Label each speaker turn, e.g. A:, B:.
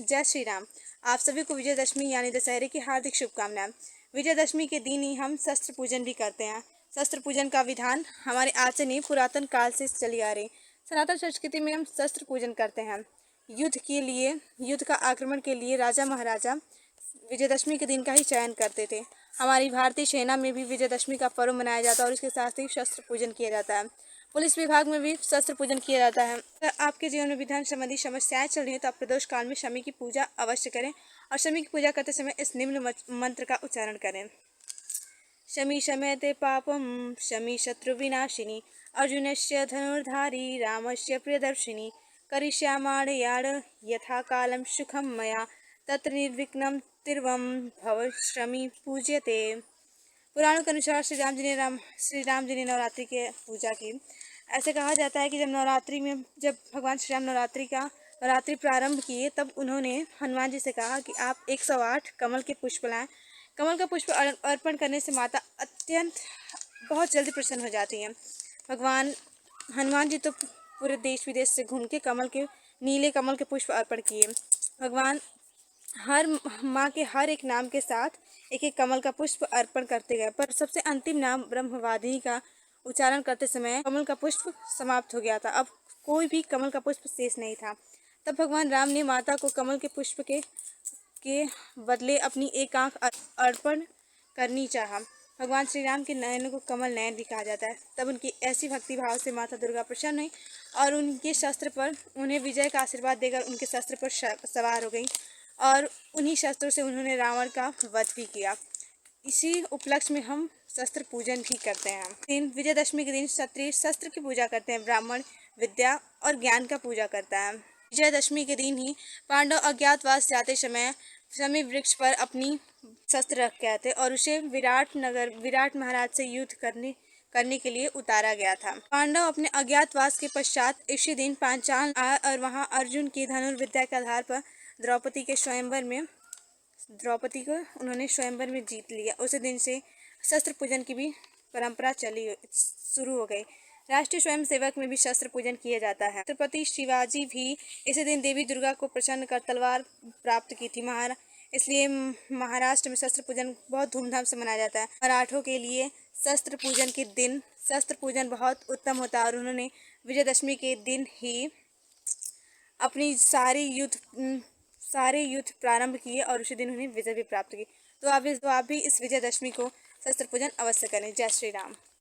A: जय श्री राम। आप सभी को विजयदशमी यानी दशहरे की हार्दिक शुभकामनाएं। विजयदशमी के दिन ही हम शस्त्र पूजन भी करते हैं। शस्त्र पूजन का विधान हमारे आज से नहीं, पुरातन काल से चली आ रही। सनातन संस्कृति में हम शस्त्र पूजन करते हैं। युद्ध के लिए, युद्ध का आक्रमण के लिए राजा महाराजा विजयदशमी के दिन का ही चयन करते थे। हमारी भारतीय सेना में भी विजयदशमी का पर्व मनाया जाता है और इसके साथ ही शस्त्र पूजन किया जाता है। पुलिस विभाग में भी शस्त्र पूजन किया जाता है। अगर आपके जीवन में विधान संबंधी समस्याएं चल रही हैं तो आप प्रदोष काल में शमी की पूजा अवश्य करें और शमी की पूजा करते समय इस निम्न मंत्र का उच्चारण करें। शमी शमयते पापम शमी शत्रु विनाशिनी अर्जुनस्य धनुर्धारी रामस्य प्रियदर्शिनी करिष्यामाणयाड यथा कालम सुखम मया तत्र निर्विघ्नं तिर्वं भव शमी पूज्यते। पुराणों के अनुसार श्री राम जी ने नवरात्रि के पूजा की। ऐसे कहा जाता है कि जब भगवान श्री राम नवरात्रि प्रारंभ किए तब उन्होंने हनुमान जी से कहा कि आप 108 कमल के पुष्प लाएं। कमल का पुष्प अर्पण करने से माता अत्यंत बहुत जल्दी प्रसन्न हो जाती हैं। भगवान हनुमान जी तो पूरे देश विदेश से घूम के नीले कमल के पुष्प अर्पण किए। भगवान हर माँ के हर एक नाम के साथ एक एक कमल का पुष्प अर्पण करते गए, पर सबसे अंतिम नाम ब्रह्मवादिनी का उच्चारण करते समय कमल का पुष्प समाप्त हो गया था। अब कोई भी कमल का पुष्प शेष नहीं था। तब भगवान राम ने माता को कमल के पुष्प के बदले अपनी एक आंख अर्पण करनी चाहा। भगवान श्री राम के नयनों को कमल नयन भी कहा जाता है। तब उनकी ऐसी भक्ति भाव से माता दुर्गा प्रसन्न हुई और उनके शस्त्र पर उन्हें विजय का आशीर्वाद देकर उनके शस्त्र पर सवार हो गई और उन्हीं शस्त्रों से उन्होंने रावण का वध भी किया। इसी उपलक्ष्य में हम शस्त्र पूजन भी करते हैं। विजयदशमी के दिन क्षत्रिय शस्त्र की पूजा करते हैं, ब्राह्मण विद्या और ज्ञान का पूजा करता है। विजयदशमी के दिन ही पांडव अज्ञातवास जाते समय शमी वृक्ष पर अपनी शस्त्र रख गए थे और उसे विराट महाराज से युद्ध करने के लिए उतारा गया था। पांडव अपने अज्ञातवास के पश्चात इसी दिन पांचाल और वहां अर्जुन की धनुर्विद्या के आधार पर द्रौपदी को उन्होंने स्वयंवर में जीत लिया। उसी दिन से शस्त्र पूजन की भी परंपरा शुरू हो गई। राष्ट्रीय स्वयंसेवक में भी शस्त्र पूजन किया जाता है। छत्रपति शिवाजी भी इसी दिन देवी दुर्गा को प्रसन्न कर तलवार प्राप्त की थी। इसलिए महाराष्ट्र में शस्त्र पूजन बहुत धूमधाम से मनाया जाता है। मराठों के लिए शस्त्र पूजन के दिन शस्त्र पूजन बहुत उत्तम होता है और उन्होंने विजयदशमी के दिन ही अपनी सारे युद्ध प्रारंभ किए और उसी दिन उन्हें विजय भी प्राप्त की। तो आप भी इस विजयदशमी को शस्त्र पूजन अवश्य करें। जय श्री राम।